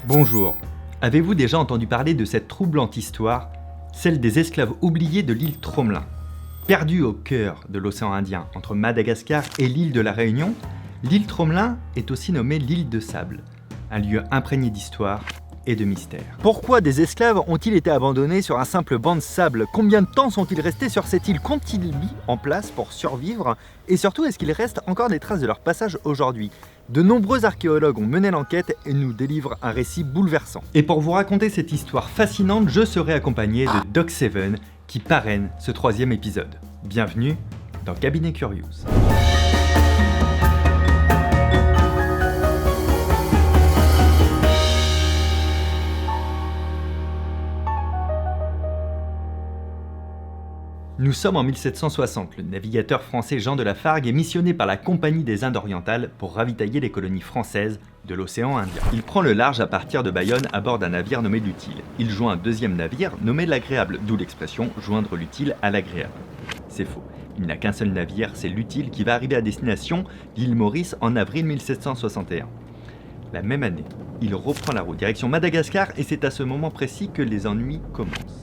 Bonjour, avez-vous déjà entendu parler de cette troublante histoire, celle des esclaves oubliés de l'île Tromelin? Perdue au cœur de l'océan Indien, entre Madagascar et l'île de la Réunion, l'île Tromelin est aussi nommée l'île de sable, un lieu imprégné d'histoire et de mystère. Pourquoi des esclaves ont-ils été abandonnés sur un simple banc de sable? Combien de temps sont-ils restés sur cette île? Qu'ont-ils mis en place pour survivre? Et surtout, est-ce qu'il reste encore des traces de leur passage aujourd'hui? De nombreux archéologues ont mené l'enquête et nous délivrent un récit bouleversant. Et pour vous raconter cette histoire fascinante, je serai accompagné de Doc Seven qui parraine ce 3e épisode. Bienvenue dans Cabinet Curious. Nous sommes en 1760, le navigateur français Jean de Lafargue est missionné par la Compagnie des Indes orientales pour ravitailler les colonies françaises de l'océan Indien. Il prend le large à partir de Bayonne à bord d'un navire nommé l'Utile. Il joint un deuxième navire nommé l'Agréable, d'où l'expression « joindre l'utile à l'agréable ». C'est faux, il n'a qu'un seul navire, c'est l'Utile qui va arriver à destination, l'île Maurice, en avril 1761. La même année, il reprend la route direction Madagascar et c'est à ce moment précis que les ennuis commencent.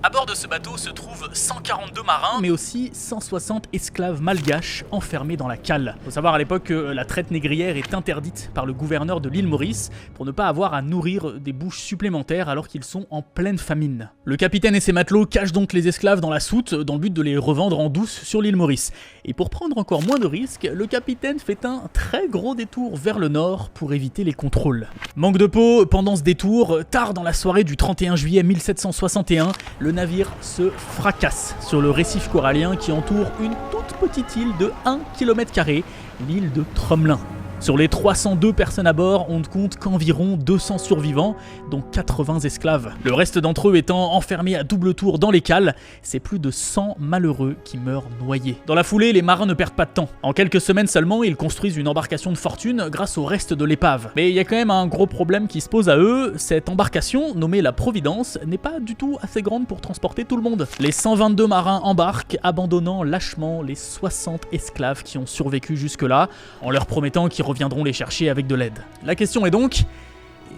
À bord de ce bateau se trouvent 142 marins, mais aussi 160 esclaves malgaches enfermés dans la cale. Faut savoir à l'époque que la traite négrière est interdite par le gouverneur de l'île Maurice pour ne pas avoir à nourrir des bouches supplémentaires alors qu'ils sont en pleine famine. Le capitaine et ses matelots cachent donc les esclaves dans la soute dans le but de les revendre en douce sur l'île Maurice. Et pour prendre encore moins de risques, le capitaine fait un très gros détour vers le nord pour éviter les contrôles. Manque de peau, pendant ce détour, tard dans la soirée du 31 juillet 1761, le navire se fracasse sur le récif corallien qui entoure une toute petite île de 1 km², l'île de Tromelin. Sur les 302 personnes à bord, on ne compte qu'environ 200 survivants, dont 80 esclaves. Le reste d'entre eux étant enfermés à double tour dans les cales, c'est plus de 100 malheureux qui meurent noyés. Dans la foulée, les marins ne perdent pas de temps. En quelques semaines seulement, ils construisent une embarcation de fortune grâce au reste de l'épave. Mais il y a quand même un gros problème qui se pose à eux, cette embarcation, nommée la Providence, n'est pas du tout assez grande pour transporter tout le monde. Les 122 marins embarquent, abandonnant lâchement les 60 esclaves qui ont survécu jusque-là, en leur promettant qu'ils reviendront les chercher avec de l'aide. La question est donc,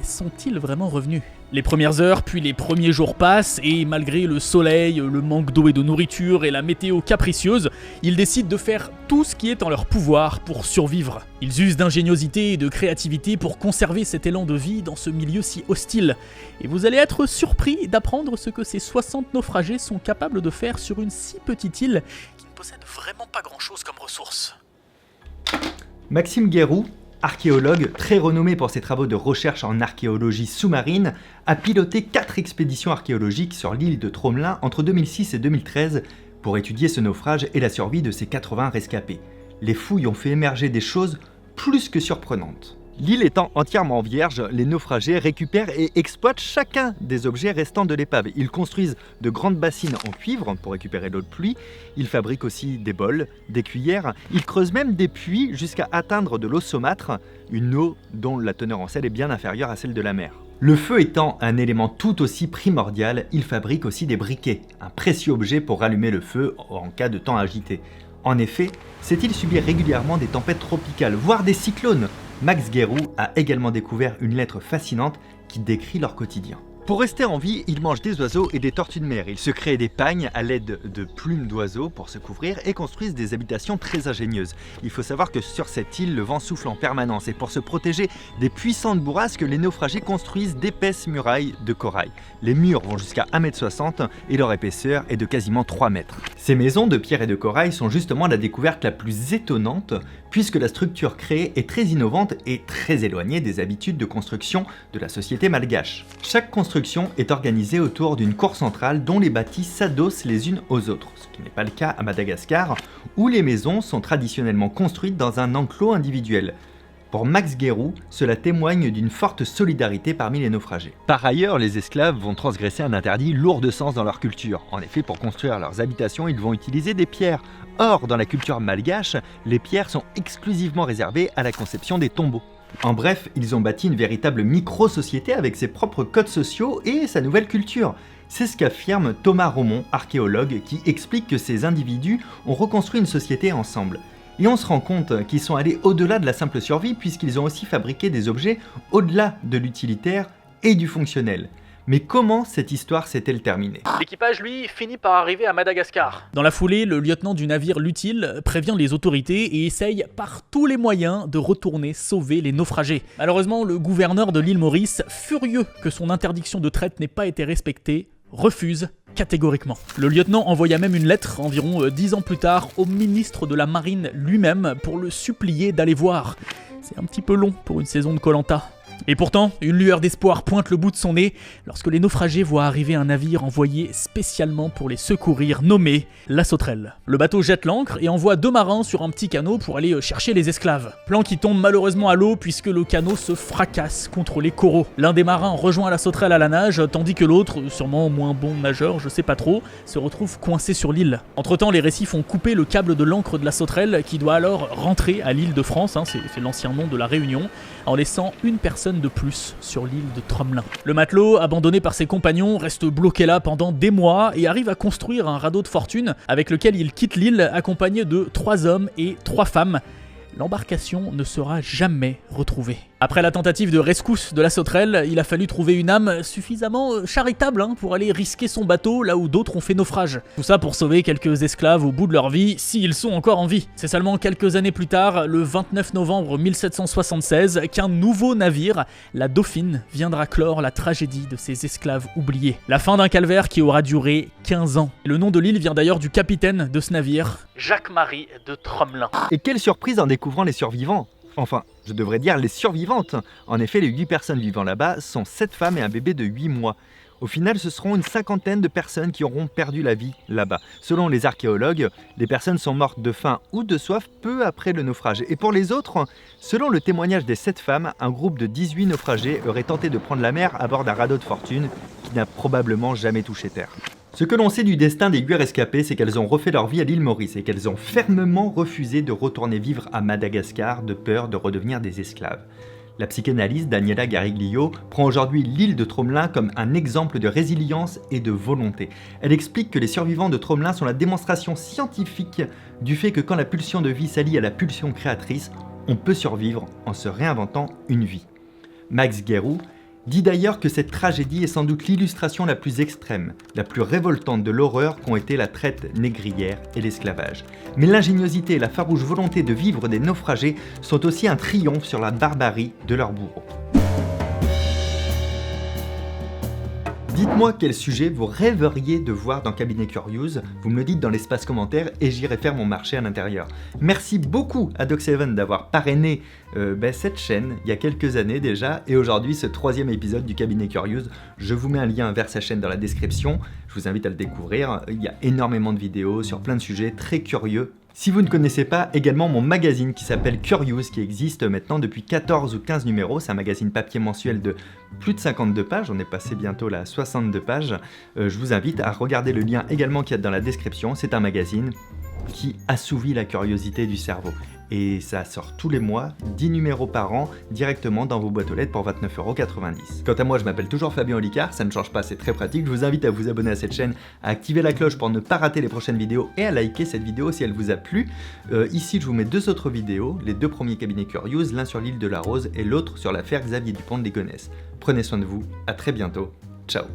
sont-ils vraiment revenus? Les premières heures puis les premiers jours passent et malgré le soleil, le manque d'eau et de nourriture et la météo capricieuse, ils décident de faire tout ce qui est en leur pouvoir pour survivre. Ils usent d'ingéniosité et de créativité pour conserver cet élan de vie dans ce milieu si hostile. Et vous allez être surpris d'apprendre ce que ces 60 naufragés sont capables de faire sur une si petite île qui ne possède vraiment pas grand-chose comme ressource. Maxime Guéroux, archéologue très renommé pour ses travaux de recherche en archéologie sous-marine, a piloté 4 expéditions archéologiques sur l'île de Tromelin entre 2006 et 2013 pour étudier ce naufrage et la survie de ses 80 rescapés. Les fouilles ont fait émerger des choses plus que surprenantes. L'île étant entièrement vierge, les naufragés récupèrent et exploitent chacun des objets restants de l'épave. Ils construisent de grandes bassines en cuivre pour récupérer l'eau de pluie, ils fabriquent aussi des bols, des cuillères, ils creusent même des puits jusqu'à atteindre de l'eau saumâtre, une eau dont la teneur en sel est bien inférieure à celle de la mer. Le feu étant un élément tout aussi primordial, ils fabriquent aussi des briquets, un précieux objet pour rallumer le feu en cas de temps agité. En effet, cette île subit régulièrement des tempêtes tropicales, voire des cyclones. Max Guéroux a également découvert une lettre fascinante qui décrit leur quotidien. Pour rester en vie, ils mangent des oiseaux et des tortues de mer. Ils se créent des pagnes à l'aide de plumes d'oiseaux pour se couvrir et construisent des habitations très ingénieuses. Il faut savoir que sur cette île, le vent souffle en permanence et pour se protéger des puissantes bourrasques, les naufragés construisent d'épaisses murailles de corail. Les murs vont jusqu'à 1,60 m et leur épaisseur est de quasiment 3 mètres. Ces maisons de pierre et de corail sont justement la découverte la plus étonnante puisque la structure créée est très innovante et très éloignée des habitudes de construction de la société malgache. Chaque construction est organisée autour d'une cour centrale dont les bâtisses s'adossent les unes aux autres, ce qui n'est pas le cas à Madagascar, où les maisons sont traditionnellement construites dans un enclos individuel. Pour Max Guéroux, cela témoigne d'une forte solidarité parmi les naufragés. Par ailleurs, les esclaves vont transgresser un interdit lourd de sens dans leur culture. En effet, pour construire leurs habitations, ils vont utiliser des pierres. Or, dans la culture malgache, les pierres sont exclusivement réservées à la conception des tombeaux. En bref, ils ont bâti une véritable micro-société avec ses propres codes sociaux et sa nouvelle culture. C'est ce qu'affirme Thomas Romont, archéologue, qui explique que ces individus ont reconstruit une société ensemble. Et on se rend compte qu'ils sont allés au-delà de la simple survie puisqu'ils ont aussi fabriqué des objets au-delà de l'utilitaire et du fonctionnel. Mais comment cette histoire s'est-elle terminée? L'équipage, lui, finit par arriver à Madagascar. Dans la foulée, le lieutenant du navire L'Utile prévient les autorités et essaye par tous les moyens de retourner sauver les naufragés. Malheureusement, le gouverneur de l'île Maurice, furieux que son interdiction de traite n'ait pas été respectée, refuse catégoriquement. Le lieutenant envoya même une lettre, environ 10 ans plus tard, au ministre de la Marine lui-même pour le supplier d'aller voir. C'est un petit peu long pour une saison de Koh-Lanta. Et pourtant, une lueur d'espoir pointe le bout de son nez lorsque les naufragés voient arriver un navire envoyé spécialement pour les secourir, nommé la Sauterelle. Le bateau jette l'ancre et envoie 2 marins sur un petit canot pour aller chercher les esclaves. Plan qui tombe malheureusement à l'eau puisque le canot se fracasse contre les coraux. L'un des marins rejoint la Sauterelle à la nage, tandis que l'autre, sûrement moins bon nageur, je sais pas trop, se retrouve coincé sur l'île. Entre-temps, les récifs ont coupé le câble de l'ancre de la Sauterelle qui doit alors rentrer à l'île de France, c'est l'ancien nom de la Réunion, en laissant une personne de plus sur l'île de Tromelin. Le matelot, abandonné par ses compagnons, reste bloqué là pendant des mois et arrive à construire un radeau de fortune avec lequel il quitte l'île accompagné de 3 hommes et 3 femmes. L'embarcation ne sera jamais retrouvée. Après la tentative de rescousse de la Sauterelle, il a fallu trouver une âme suffisamment charitable pour aller risquer son bateau là où d'autres ont fait naufrage. Tout ça pour sauver quelques esclaves au bout de leur vie, s'ils sont encore en vie. C'est seulement quelques années plus tard, le 29 novembre 1776, qu'un nouveau navire, la Dauphine, viendra clore la tragédie de ces esclaves oubliés. La fin d'un calvaire qui aura duré 15 ans. Le nom de l'île vient d'ailleurs du capitaine de ce navire, Jacques-Marie de Tromelin. Et quelle surprise en découvrant les survivants! Enfin, je devrais dire les survivantes. En effet, les 8 personnes vivant là-bas sont 7 femmes et un bébé de 8 mois. Au final, ce seront une 50aine de personnes qui auront perdu la vie là-bas. Selon les archéologues, les personnes sont mortes de faim ou de soif peu après le naufrage. Et pour les autres, selon le témoignage des 7 femmes, un groupe de 18 naufragés aurait tenté de prendre la mer à bord d'un radeau de fortune qui n'a probablement jamais touché terre. Ce que l'on sait du destin des 8 rescapés, c'est qu'elles ont refait leur vie à l'île Maurice et qu'elles ont fermement refusé de retourner vivre à Madagascar de peur de redevenir des esclaves. La psychanalyste Daniela Gariglio prend aujourd'hui l'île de Tromelin comme un exemple de résilience et de volonté. Elle explique que les survivants de Tromelin sont la démonstration scientifique du fait que quand la pulsion de vie s'allie à la pulsion créatrice, on peut survivre en se réinventant une vie. Max Guérou dit d'ailleurs que cette tragédie est sans doute l'illustration la plus extrême, la plus révoltante de l'horreur qu'ont été la traite négrière et l'esclavage. Mais l'ingéniosité et la farouche volonté de vivre des naufragés sont aussi un triomphe sur la barbarie de leurs bourreaux. Dites-moi quel sujet vous rêveriez de voir dans Cabinet Curious, vous me le dites dans l'espace commentaire et j'irai faire mon marché à l'intérieur. Merci beaucoup à Doc7 d'avoir parrainé cette chaîne il y a quelques années déjà et aujourd'hui ce 3e épisode du Cabinet Curious. Je vous mets un lien vers sa chaîne dans la description, je vous invite à le découvrir, il y a énormément de vidéos sur plein de sujets très curieux. Si vous ne connaissez pas également mon magazine qui s'appelle Curious, qui existe maintenant depuis 14 ou 15 numéros, c'est un magazine papier mensuel de plus de 52 pages, on est passé bientôt là à 62 pages, je vous invite à regarder le lien également qu'il y a dans la description, c'est un magazine qui assouvit la curiosité du cerveau. Et ça sort tous les mois, 10 numéros par an, directement dans vos boîtes aux lettres pour 29,90 €. Quant à moi, je m'appelle toujours Fabien Olicard, ça ne change pas, c'est très pratique. Je vous invite à vous abonner à cette chaîne, à activer la cloche pour ne pas rater les prochaines vidéos et à liker cette vidéo si elle vous a plu. Ici, je vous mets 2 autres vidéos, les 2 premiers cabinets Curious, l'un sur l'île de la Rose et l'autre sur l'affaire Xavier Dupont de Ligonnès. Prenez soin de vous, à très bientôt, ciao.